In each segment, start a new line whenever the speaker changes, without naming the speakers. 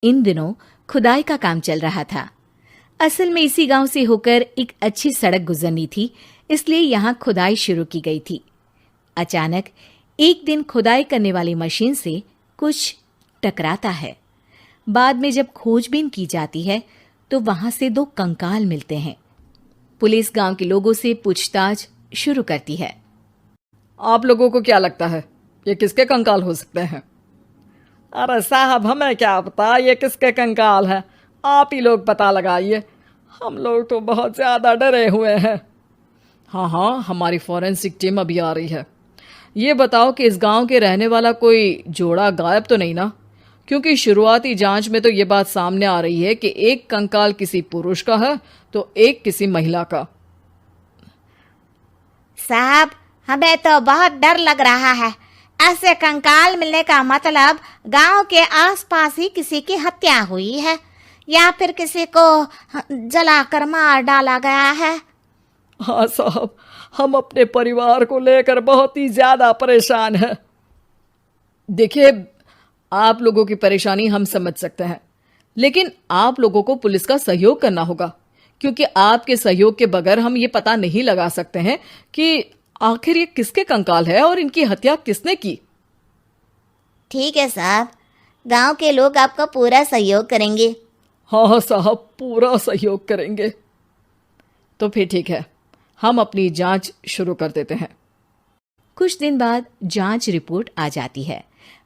इन दिनों खुदाई का काम चल रहा था। असल में इसी गांव से होकर एक अच्छी सड़क गुजरनी थी, इसलिए यहाँ खुदाई शुरू की गई थी। अचानक एक दिन खुदाई करने वाली मशीन से कुछ टकराता है। बाद में जब खोजबीन की जाती है तो वहां से 2 कंकाल मिलते हैं। पुलिस गांव के लोगों से पूछताछ शुरू करती है।
आप लोगों को क्या लगता है ये किसके कंकाल हो सकते हैं? अरे साहब, हमें क्या पता ये किसके कंकाल है, आप ही लोग पता लगाइए। हम लोग तो बहुत ज़्यादा डरे हुए हैं। हाँ, हमारी फॉरेंसिक टीम अभी आ रही है। ये बताओ कि इस गांव के रहने वाला कोई जोड़ा गायब तो नहीं ना? क्योंकि शुरुआती जांच में तो ये बात सामने आ रही है कि एक कंकाल किसी पुरुष का है तो एक किसी महिला का।
साहब, हमें तो बहुत डर लग रहा है। ऐसे कंकाल मिलने का मतलब गांव के आसपास ही किसी की हत्या हुई है या फिर किसी को जलाकर मार डाला गया है।
हाँ साहब, हम अपने परिवार को लेकर बहुत ही ज्यादा परेशान हैं। देखिए, आप लोगों की परेशानी हम समझ सकते हैं, लेकिन आप लोगों को पुलिस का सहयोग करना होगा, क्योंकि आपके सहयोग के बगैर हम ये पता नहीं लगा सकते हैं कि आखिर ये किसके कंकाल है और इनकी हत्या किसने की।
ठीक है साहब, गांव के लोग आपका पूरा सहयोग करेंगे।
हाँ साहब, पूरा सहयोग करेंगे। तो फिर ठीक है, हम अपनी जांच शुरू कर देते हैं।
कुछ दिन बाद जांच रिपोर्ट आ जाती है।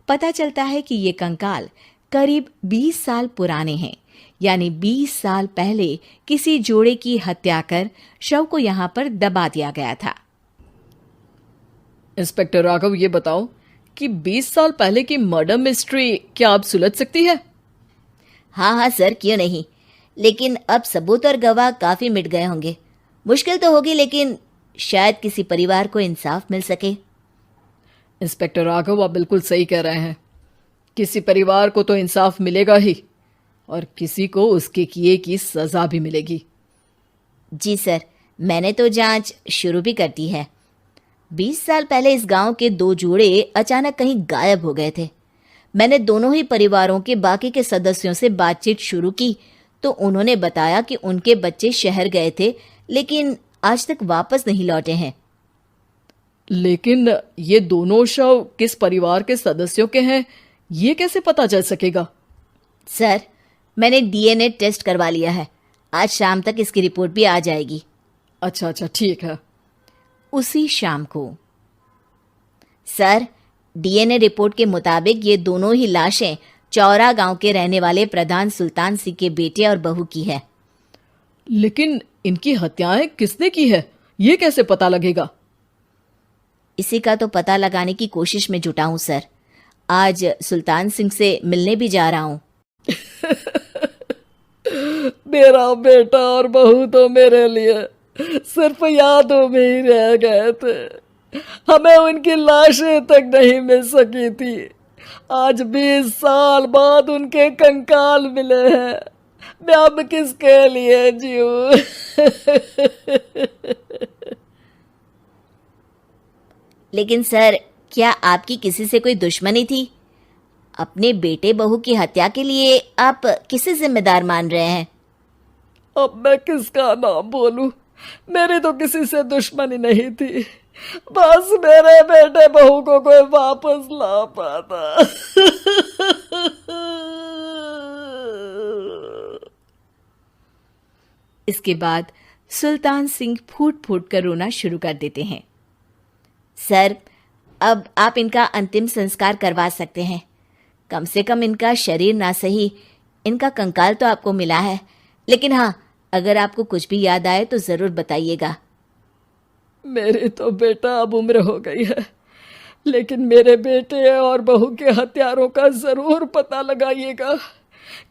पता चलता है कि ये कंकाल करीब 20 साल पुराने हैं, यानी 20 साल पहले किसी जोड़े की हत्या कर शव को यहाँ पर दबा दिया गया था।
इंस्पेक्टर राघव, ये बताओ कि 20 साल पहले की मर्डर मिस्ट्री क्या अब सुलझ सकती है?
हाँ सर, क्यों नहीं। लेकिन अब सबूत और गवाह काफी मिट गए होंगे। मुश्किल तो होगी, लेकिन शायद किसी परिवार को इंसाफ मिल सके।
इंस्पेक्टर राघव, आप बिल्कुल सही कह रहे हैं। किसी परिवार को तो इंसाफ मिलेगा ही और किसी को उसके किए की सजा भी मिलेगी।
जी सर, मैंने तो जांच शुरू भी कर दी है। 20 साल पहले इस गांव के 2 जोड़े अचानक कहीं गायब हो गए थे। मैंने दोनों ही परिवारों के बाकी के सदस्यों से बातचीत शुरू की तो उन्होंने बताया कि उनके बच्चे शहर गए थे, लेकिन आज तक वापस नहीं लौटे हैं।
लेकिन ये दोनों शव किस परिवार के सदस्यों के हैं, ये कैसे पता चल सकेगा?
सर, मैंने डीएनए टेस्ट करवा लिया है। आज शाम तक इसकी रिपोर्ट भी आ जाएगी।
अच्छा, ठीक है।
उसी शाम को
सर, डीएनए रिपोर्ट के मुताबिक ये दोनों ही लाशें चौरा गांव के रहने वाले प्रधान सुल्तान सिंह के बेटे और बहू की है।
लेकिन इनकी हत्याएं किसने की है, ये कैसे पता लगेगा?
इसी का तो पता लगाने की कोशिश में जुटा हूं सर। आज सुल्तान सिंह से मिलने भी जा रहा हूं।
मेरा बेटा और बहू तो मेरे लिए सिर्फ यादों में ही रह गए थे। हमें उनकी लाशें तक नहीं मिल सकी थी। आज 20 साल बाद उनके कंकाल मिले हैं। मैं अब किसके लिए जीऊं?
लेकिन सर, क्या आपकी किसी से कोई दुश्मनी थी? अपने बेटे बहू की हत्या के लिए आप किसे जिम्मेदार मान रहे हैं?
अब मैं किसका नाम बोलूं? मेरी तो किसी से दुश्मनी नहीं थी, बस मेरे बेटे बहू को कोई वापस ला पाता।
इसके बाद सुल्तान सिंह फूट फूट कर रोना शुरू कर देते हैं।
सर, अब आप इनका अंतिम संस्कार करवा सकते हैं। कम से कम इनका शरीर ना सही, इनका कंकाल तो आपको मिला है। लेकिन हाँ, अगर आपको कुछ भी याद आए तो जरूर बताइएगा।
मेरी तो बेटा अब उम्र हो गई है, लेकिन मेरे बेटे और बहू के हत्यारों का जरूर पता लगाइएगा,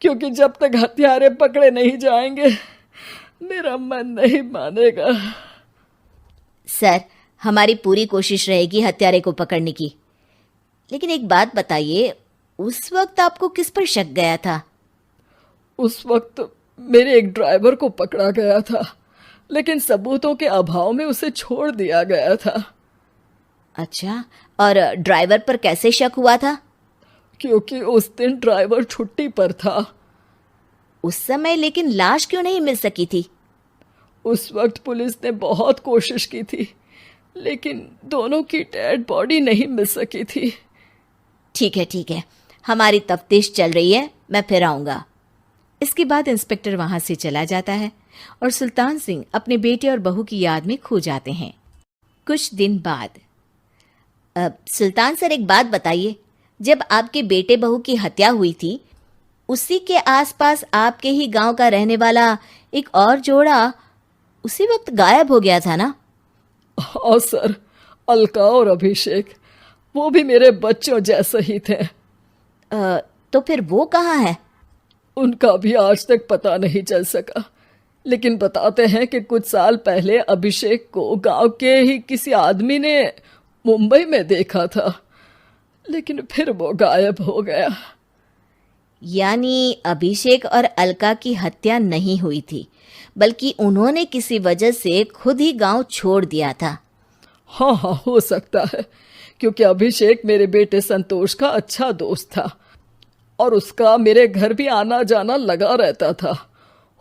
क्योंकि जब तक हत्यारे पकड़े नहीं जाएंगे मेरा मन नहीं मानेगा।
सर, हमारी पूरी कोशिश रहेगी हत्यारे को पकड़ने की। लेकिन एक बात बताइए, उस वक्त आपको किस पर शक गया था?
उस वक्त मेरे एक ड्राइवर को पकड़ा गया था, लेकिन सबूतों के अभाव में उसे छोड़ दिया गया था।
अच्छा, और ड्राइवर पर कैसे शक हुआ था?
क्योंकि उस दिन ड्राइवर छुट्टी पर था।
उस समय लेकिन लाश क्यों नहीं मिल सकी थी?
उस वक्त पुलिस ने बहुत कोशिश की थी, लेकिन दोनों की डेड बॉडी नहीं मिल सकी थी।
ठीक है, हमारी तफ्तीश चल रही है, मैं फिर आऊंगा।
इसके बाद इंस्पेक्टर वहां से चला जाता है और सुल्तान सिंह अपने बेटे और बहू की याद में खो जाते हैं। कुछ दिन बाद
सुल्तान सर, एक बात बताइए, जब आपके बेटे बहू की हत्या हुई थी, उसी के आसपास आपके ही गांव का रहने वाला एक और जोड़ा उसी वक्त गायब हो गया था ना?
हाँ सर, अलका और अभिषेक, वो भी मेरे बच्चों जैसे ही थे।
तो फिर वो कहाँ है?
उनका भी आज तक पता नहीं चल सका, लेकिन बताते हैं कि कुछ साल पहले अभिषेक को गांव के ही किसी आदमी ने मुंबई में देखा था, लेकिन फिर वो गायब हो गया।
यानी अभिषेक और अलका की हत्या नहीं हुई थी, बल्कि उन्होंने किसी वजह से खुद ही गांव छोड़ दिया था।
हाँ, हो सकता है, क्योंकि अभिषेक मेरे बेटे संतोष का अच्छा दोस्त था और उसका मेरे घर भी आना जाना लगा रहता था।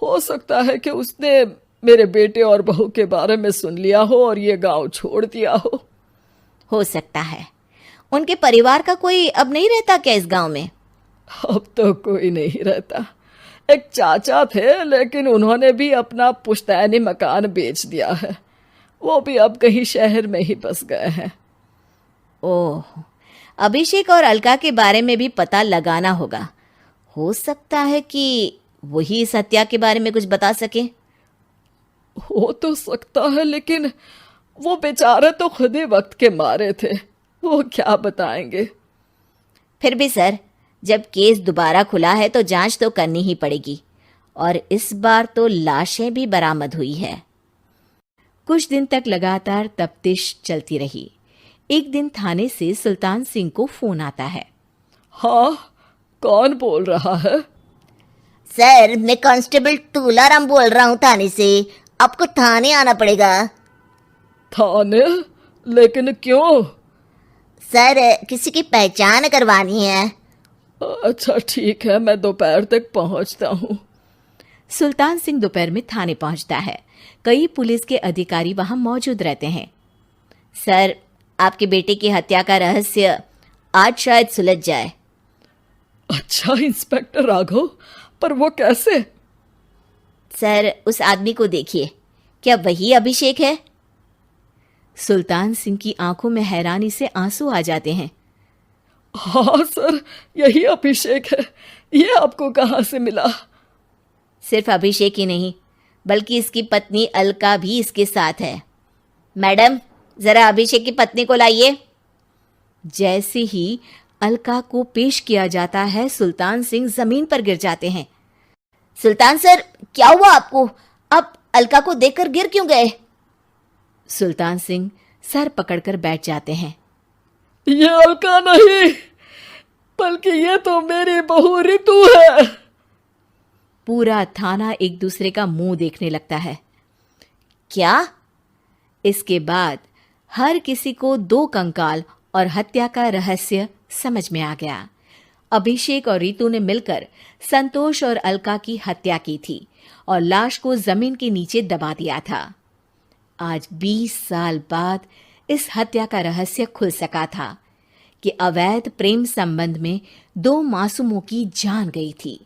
हो सकता है कि उसने मेरे बेटे और बहू के बारे में सुन लिया हो और ये गांव छोड़ दिया हो
सकता है। उनके परिवार का कोई अब नहीं रहता क्या इस गांव में?
अब तो कोई नहीं रहता। एक चाचा थे, लेकिन उन्होंने भी अपना पुश्तैनी मकान बेच दिया है। वो भी अब कहीं शहर में ही बस गए हैं।
ओह, अभिषेक और अलका के बारे में भी पता लगाना होगा। हो सकता है कि वही इस हत्या के बारे में कुछ बता सके।
हो तो सकता है, लेकिन वो बेचारे तो खुद ही वक्त के मारे थे, वो क्या बताएंगे।
फिर भी सर, जब केस दोबारा खुला है तो जांच तो करनी ही पड़ेगी, और इस बार तो लाशें भी बरामद हुई है।
कुछ दिन तक लगातार तफ्तीश चलती रही। एक दिन थाने से सुल्तान सिंह को फोन आता है।
हाँ, कौन बोल रहा है?
सर, मैं कांस्टेबल तुलाराम बोल रहा हूँ थाने से। आपको थाने आना पड़ेगा।
थाने? लेकिन क्यों?
सर, किसी की पहचान करवानी है।
अच्छा ठीक है, मैं दोपहर तक पहुंचता हूँ।
सुल्तान सिंह दोपहर में थाने पहुंचता है। कई पुलिस के अधिकारी वहां मौजूद रहते हैं।
सर, आपके बेटे की हत्या का रहस्य आज शायद सुलझ जाए।
अच्छा इंस्पेक्टर राघव, पर वो कैसे?
सर, उस आदमी को देखिए, क्या वही अभिषेक है?
सुल्तान सिंह की आंखों में हैरानी से आंसू आ जाते हैं।
हाँ सर, यही अभिषेक है। ये आपको कहाँ से मिला?
सिर्फ अभिषेक ही नहीं, बल्कि इसकी पत्नी अलका भी इसके साथ है। मैडम, जरा अभिषेक की पत्नी को लाइए।
जैसे ही अलका को पेश किया जाता है, सुल्तान सिंह जमीन पर गिर जाते हैं।
सुल्तान सर, क्या हुआ आपको? आप अलका को देखकर गिर क्यों गए?
सुल्तान सिंह सर पकड़कर बैठ जाते हैं।
ये अलका नहीं, बल्कि ये तो मेरी बहू रितु है।
पूरा थाना एक दूसरे का मुंह देखने लगता है।
क्या?
इसके बाद हर किसी को दो कंकाल और हत्या का रहस्य समझ में आ गया। अभिषेक और रितु ने मिलकर संतोष और अलका की हत्या की थी और लाश को जमीन के नीचे दबा दिया था। आज 20 साल बाद इस हत्या का रहस्य खुल सका था कि अवैध प्रेम संबंध में दो मासूमों की जान गई थी।